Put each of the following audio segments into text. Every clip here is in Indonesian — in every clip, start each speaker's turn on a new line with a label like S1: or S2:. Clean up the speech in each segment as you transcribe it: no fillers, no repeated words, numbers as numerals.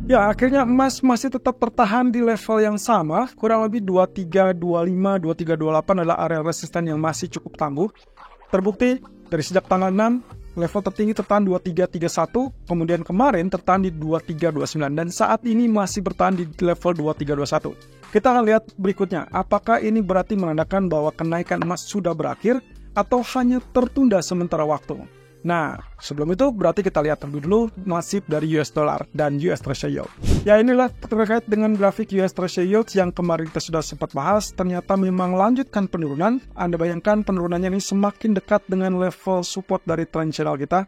S1: Ya, akhirnya emas masih tetap tertahan di level yang sama, kurang lebih 2325, 2328 adalah area resisten yang masih cukup tangguh. Terbukti dari sejak tanggal 6, level tertinggi tertahan 2331, kemudian kemarin tertahan di 2329, dan saat ini masih bertahan di level 2321. Kita akan lihat berikutnya, apakah ini berarti menandakan bahwa kenaikan emas sudah berakhir atau hanya tertunda sementara waktu. Nah, sebelum itu berarti kita lihat terlebih dulu nasib dari US dollar dan US Treasury Yield. Ya, inilah terkait dengan grafik US Treasury Yield yang kemarin kita sudah sempat bahas. Ternyata memang lanjutkan penurunan. Anda bayangkan penurunannya ini semakin dekat dengan level support dari trend channel kita.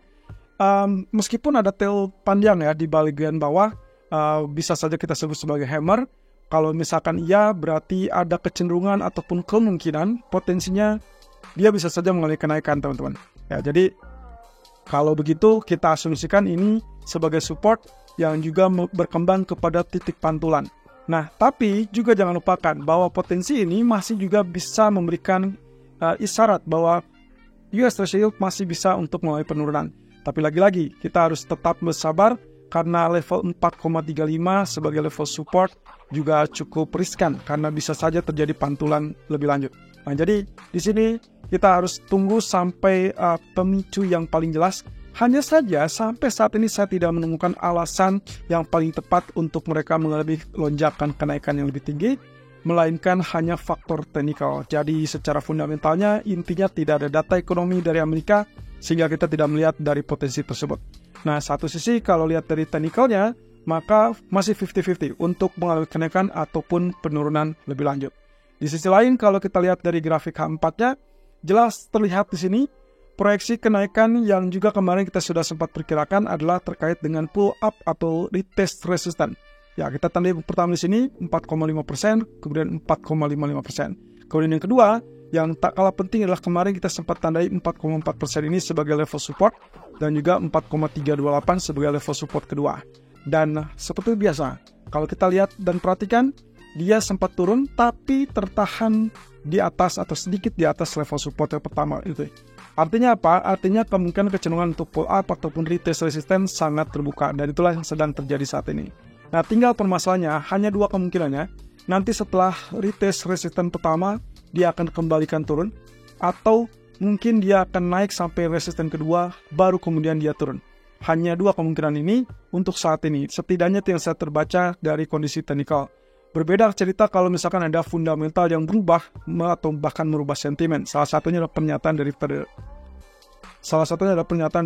S1: Meskipun ada tail panjang ya di bagian bawah, bisa saja kita sebut sebagai hammer. Kalau misalkan iya, berarti ada kecenderungan ataupun kemungkinan potensinya dia bisa saja mengalami kenaikan, teman-teman. Ya, jadi kalau begitu, kita asumsikan ini sebagai support yang juga berkembang kepada titik pantulan. Nah, tapi juga jangan lupakan bahwa potensi ini masih juga bisa memberikan isyarat bahwa US Treasury Yield masih bisa untuk mulai penurunan. Tapi lagi-lagi, kita harus tetap bersabar karena level 4,35 sebagai level support juga cukup riskan karena bisa saja terjadi pantulan lebih lanjut. Nah, jadi di sini kita harus tunggu sampai pemicu yang paling jelas. Hanya saja sampai saat ini saya tidak menemukan alasan yang paling tepat untuk mereka mengalami lonjakan kenaikan yang lebih tinggi, melainkan hanya faktor teknikal. Jadi secara fundamentalnya intinya tidak ada data ekonomi dari Amerika sehingga kita tidak melihat dari potensi tersebut. Nah, satu sisi kalau lihat dari teknikalnya, maka masih 50-50 untuk mengalami kenaikan ataupun penurunan lebih lanjut. Di sisi lain, kalau kita lihat dari grafik H4-nya, jelas terlihat di sini proyeksi kenaikan yang juga kemarin kita sudah sempat perkirakan adalah terkait dengan pull up atau retest resistance. Ya, kita tandai pertama di sini 4,5%, kemudian 4,55%. Kemudian yang kedua, yang tak kalah penting adalah kemarin kita sempat tandai 4,4% ini sebagai level support dan juga 4,328 sebagai level support kedua. Dan seperti biasa, kalau kita lihat dan perhatikan, dia sempat turun tapi tertahan di atas atau sedikit di atas level support yang pertama itu. Artinya apa? Artinya kemungkinan kecenderungan untuk pull up ataupun retest resistance sangat terbuka, dan itulah yang sedang terjadi saat ini. Nah, tinggal permasalahannya hanya dua kemungkinannya. Nanti setelah retest resistance pertama dia akan kembalikan turun, atau mungkin dia akan naik sampai resistance kedua baru kemudian dia turun. Hanya dua kemungkinan ini untuk saat ini. Setidaknya itu yang saya terbaca dari kondisi teknikal. Berbeda cerita kalau misalkan ada fundamental yang berubah atau bahkan merubah sentimen. Salah satunya adalah pernyataan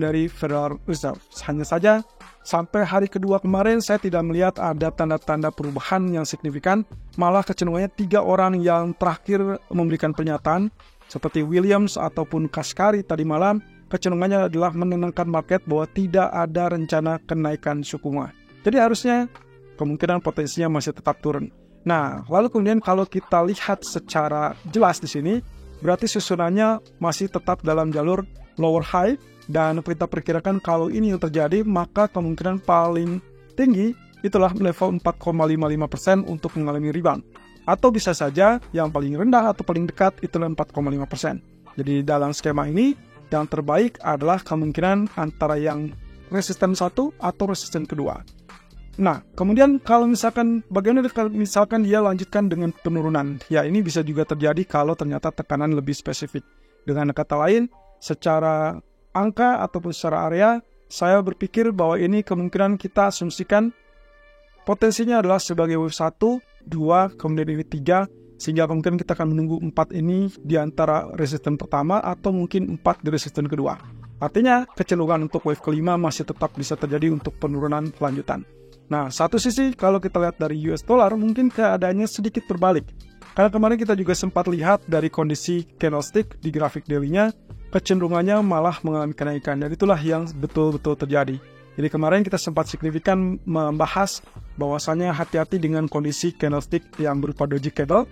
S1: dari Federal Reserve. Hanya saja sampai hari kedua kemarin saya tidak melihat ada tanda-tanda perubahan yang signifikan. Malah kecenderungannya 3 orang yang terakhir memberikan pernyataan seperti Williams ataupun Kashkari tadi malam, kecenderungannya adalah menenangkan market bahwa tidak ada rencana kenaikan suku bunga. Jadi harusnya kemungkinan potensinya masih tetap turun. Nah, lalu kemudian kalau kita lihat secara jelas di sini, berarti susunannya masih tetap dalam jalur lower high, dan kita perkirakan kalau ini yang terjadi, maka kemungkinan paling tinggi itulah level 4,55% untuk mengalami rebound. Atau bisa saja yang paling rendah atau paling dekat itulah 4,5%. Jadi dalam skema ini, yang terbaik adalah kemungkinan antara yang resisten 1 atau resisten kedua. Nah, kemudian kalau misalkan bagaimana kalau misalkan dia lanjutkan dengan penurunan? Ya, ini bisa juga terjadi kalau ternyata tekanan lebih spesifik. Dengan kata lain, secara angka ataupun secara area, saya berpikir bahwa ini kemungkinan kita asumsikan potensinya adalah sebagai wave 1, 2, kemudian ini 3, sehingga kemungkinan kita akan menunggu 4 ini di antara resisten pertama atau mungkin 4 di resisten kedua. Artinya, kecenderungan untuk wave kelima masih tetap bisa terjadi untuk penurunan lanjutan. Nah, satu sisi kalau kita lihat dari US dollar mungkin keadaannya sedikit berbalik. Karena kemarin kita juga sempat lihat dari kondisi candlestick di grafik daily-nya, kecenderungannya malah mengalami kenaikan, dan itulah yang betul-betul terjadi. Jadi kemarin kita sempat signifikan membahas bahwasannya hati-hati dengan kondisi candlestick yang berupa doji candle,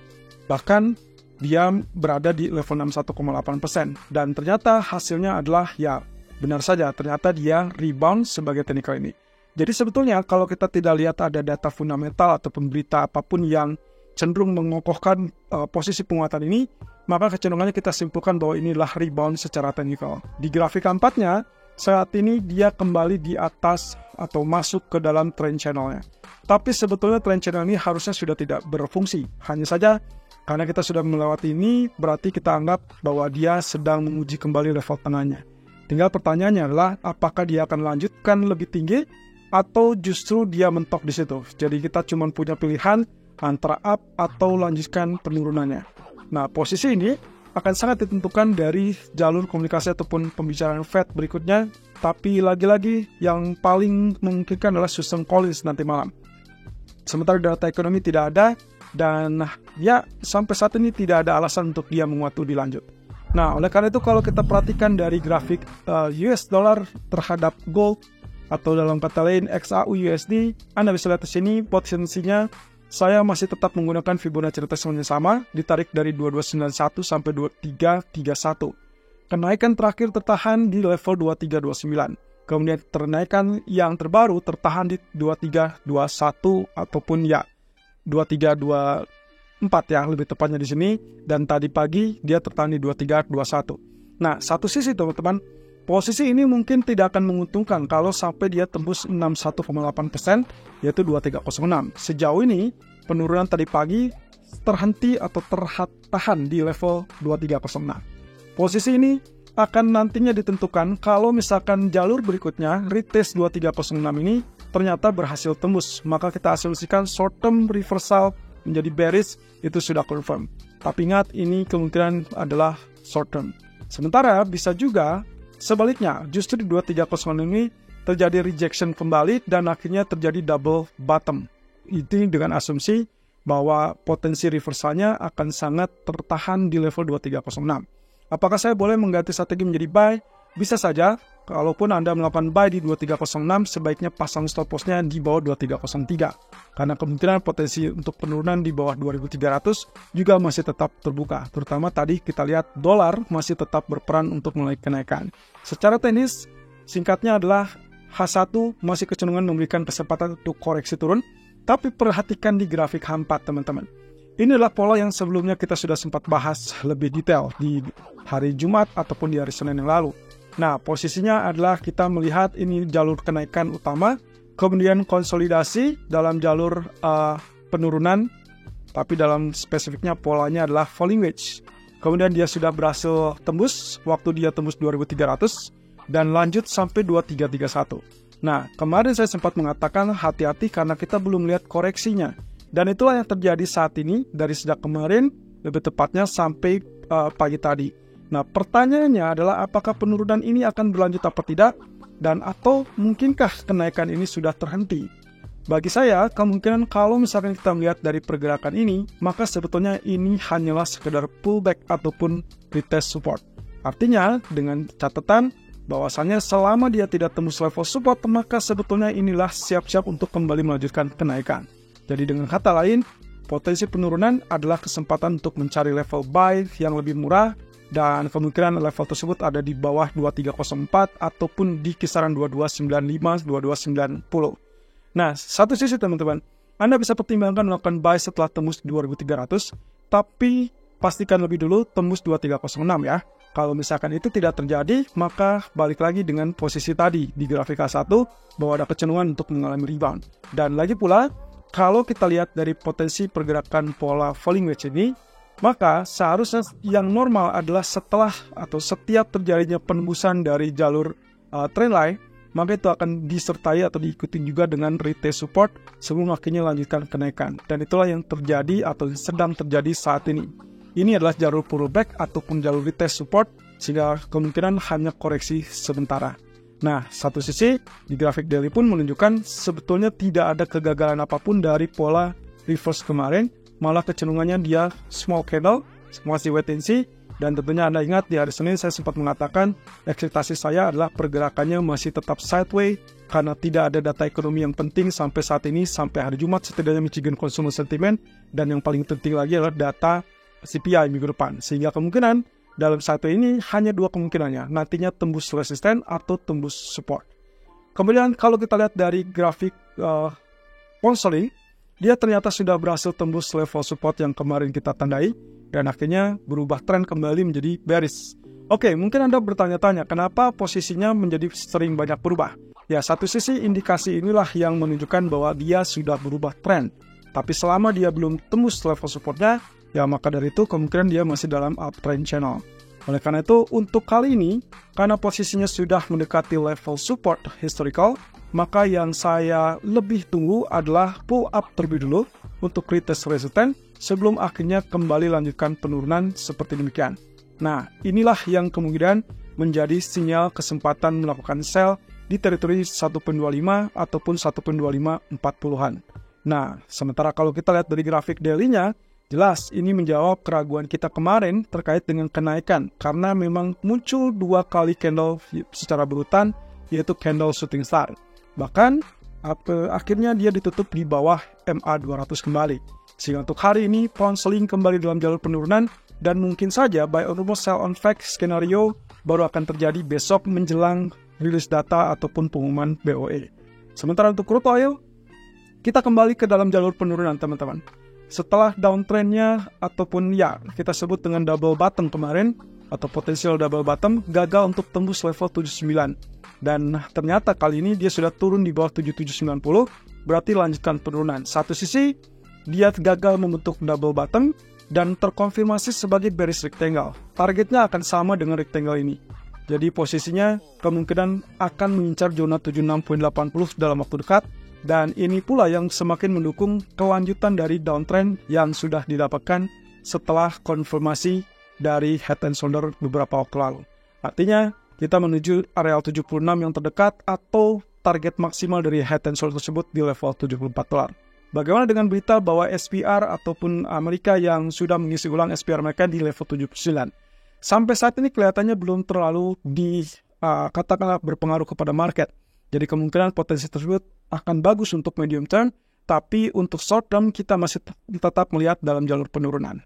S1: bahkan dia berada di level 61,8%, dan ternyata hasilnya adalah ya benar saja, ternyata dia rebound sebagai technical ini. Jadi sebetulnya kalau kita tidak lihat ada data fundamental atau berita apapun yang cenderung mengokohkan posisi penguatan ini, maka kecenderungannya kita simpulkan bahwa inilah rebound secara teknikal. Di grafik keempatnya, saat ini dia kembali di atas atau masuk ke dalam trend channelnya. Tapi sebetulnya trend channel ini harusnya sudah tidak berfungsi. Hanya saja karena kita sudah melewati ini, berarti kita anggap bahwa dia sedang menguji kembali level tengahnya. Tinggal pertanyaannya adalah apakah dia akan lanjutkan lebih tinggi atau justru dia mentok di situ. Jadi kita cuma punya pilihan antara up atau lanjutkan penurunannya. Nah, posisi ini akan sangat ditentukan dari jalur komunikasi ataupun pembicaraan Fed berikutnya. Tapi lagi-lagi yang paling memungkinkan adalah Susan Collins nanti malam. Sementara data ekonomi tidak ada, dan ya sampai saat ini tidak ada alasan untuk dia menguat lebih lanjut. Nah, oleh karena itu kalau kita perhatikan dari grafik US dollar terhadap gold, atau dalam kata lain XAU USD, Anda bisa lihat di sini potensinya saya masih tetap menggunakan Fibonacci retracement yang sama, ditarik dari 2291 sampai 2331. Kenaikan terakhir tertahan di level 2329. Kemudian kenaikan yang terbaru tertahan di 2321 ataupun ya 2324 ya lebih tepatnya di sini, dan tadi pagi dia tertahan di 2321. Nah, satu sisi teman-teman, posisi ini mungkin tidak akan menguntungkan kalau sampai dia tembus 61,8% yaitu 2306. Sejauh ini penurunan tadi pagi terhenti atau tertahan di level 2306. Posisi ini akan nantinya ditentukan kalau misalkan jalur berikutnya retest 2306 ini ternyata berhasil tembus, maka kita asumsikan short term reversal menjadi bearish itu sudah confirm. Tapi ingat, ini kemungkinan adalah short term. Sementara bisa juga sebaliknya, justru di 2306 ini terjadi rejection kembali dan akhirnya terjadi double bottom. Itu dengan asumsi bahwa potensi reversalnya akan sangat tertahan di level 2306. Apakah saya boleh mengganti strategi menjadi buy? Bisa saja. Kalaupun Anda melakukan buy di 2306, sebaiknya pasang stop loss-nya di bawah 2303. Karena kemungkinan potensi untuk penurunan di bawah 2300 juga masih tetap terbuka. Terutama tadi kita lihat dolar masih tetap berperan untuk mulai kenaikan. Secara teknis, singkatnya adalah H1 masih kecenderungan memberikan kesempatan untuk koreksi turun. Tapi perhatikan di grafik H4 teman-teman. Ini adalah pola yang sebelumnya kita sudah sempat bahas lebih detail di hari Jumat ataupun di hari Senin yang lalu. Nah, posisinya adalah kita melihat ini jalur kenaikan utama, kemudian konsolidasi dalam jalur penurunan, tapi dalam spesifiknya polanya adalah falling wedge. Kemudian dia sudah berhasil tembus, waktu dia tembus 2300, dan lanjut sampai 2331. Nah, kemarin saya sempat mengatakan hati-hati karena kita belum lihat koreksinya. Dan itulah yang terjadi saat ini dari sejak kemarin, lebih tepatnya sampai pagi tadi. Nah, pertanyaannya adalah apakah penurunan ini akan berlanjut apa tidak, dan atau mungkinkah kenaikan ini sudah terhenti? Bagi saya, kemungkinan kalau misalkan kita melihat dari pergerakan ini, maka sebetulnya ini hanyalah sekedar pullback ataupun retest support. Artinya, dengan catatan bahwasannya selama dia tidak tembus level support, maka sebetulnya inilah siap-siap untuk kembali melanjutkan kenaikan. Jadi dengan kata lain, potensi penurunan adalah kesempatan untuk mencari level buy yang lebih murah, dan kemungkinan level tersebut ada di bawah 2304 ataupun di kisaran 2295, 2290. Nah, satu sisi teman-teman, Anda bisa pertimbangkan melakukan buy setelah tembus 2300, tapi pastikan lebih dulu tembus 2306 ya. Kalau misalkan itu tidak terjadi, maka balik lagi dengan posisi tadi di grafik H1 bahwa ada kecenderungan untuk mengalami rebound. Dan lagi pula, kalau kita lihat dari potensi pergerakan pola falling wedge ini, maka seharusnya yang normal adalah setelah atau setiap terjadinya penembusan dari jalur trendline, maka itu akan disertai atau diikuti juga dengan retest support sebelum akhirnya lanjutkan kenaikan. Dan itulah yang terjadi atau sedang terjadi saat ini. Ini adalah jalur pullback ataupun jalur retest support, sehingga kemungkinan hanya koreksi sementara. Nah, satu sisi di grafik daily pun menunjukkan sebetulnya tidak ada kegagalan apapun dari pola reverse kemarin, malah kecenderungannya dia small candle, masih wait and see, dan tentunya Anda ingat di hari Senin saya sempat mengatakan ekspektasi saya adalah pergerakannya masih tetap sideways karena tidak ada data ekonomi yang penting sampai saat ini, sampai hari Jumat setidaknya Michigan Consumer Sentiment, dan yang paling penting lagi adalah data CPI minggu depan, sehingga kemungkinan dalam satu ini hanya dua kemungkinannya, nantinya tembus resisten atau tembus support. Kemudian kalau kita lihat dari grafik Ponseling, dia ternyata sudah berhasil tembus level support yang kemarin kita tandai, dan akhirnya berubah tren kembali menjadi bearish. Oke, mungkin Anda bertanya-tanya kenapa posisinya menjadi sering banyak berubah. Ya, satu sisi indikasi inilah yang menunjukkan bahwa dia sudah berubah tren. Tapi selama dia belum tembus level supportnya, ya maka dari itu kemungkinan dia masih dalam uptrend channel. Oleh karena itu, untuk kali ini, karena posisinya sudah mendekati level support historical, maka yang saya lebih tunggu adalah pull up terlebih dulu untuk retest resisten sebelum akhirnya kembali lanjutkan penurunan seperti demikian. Nah, inilah yang kemungkinan menjadi sinyal kesempatan melakukan sell di teritori 1.25 ataupun 1.2540-an. Nah, sementara kalau kita lihat dari grafik daily-nya, jelas ini menjawab keraguan kita kemarin terkait dengan kenaikan karena memang muncul 2 kali candle secara berurutan, yaitu candle shooting star. Bahkan akhirnya dia ditutup di bawah MA200 kembali. Sehingga untuk hari ini pound sterling kembali dalam jalur penurunan dan mungkin saja buy on rumor sell on fact skenario baru akan terjadi besok menjelang rilis data ataupun pengumuman BOE. Sementara untuk crude oil, kita kembali ke dalam jalur penurunan teman-teman. Setelah downtrendnya ataupun ya kita sebut dengan double bottom kemarin atau potensial double bottom gagal untuk tembus level 79. Dan ternyata kali ini dia sudah turun di bawah 7790, berarti lanjutkan penurunan. Satu sisi dia gagal membentuk double bottom dan terkonfirmasi sebagai bearish rectangle. Targetnya akan sama dengan rectangle ini. Jadi posisinya kemungkinan akan mengincar zona 76.80 dalam waktu dekat. Dan ini pula yang semakin mendukung kelanjutan dari downtrend yang sudah didapatkan setelah konfirmasi dari head and shoulder beberapa waktu lalu. Artinya kita menuju area 76 yang terdekat atau target maksimal dari head and shoulder tersebut di level $74. Bagaimana dengan berita bahwa SPR ataupun Amerika yang sudah mengisi ulang SPR mereka di level 79? Sampai saat ini kelihatannya belum terlalu katakanlah berpengaruh kepada market. Jadi kemungkinan potensi tersebut akan bagus untuk medium term, tapi untuk short term kita masih tetap melihat dalam jalur penurunan.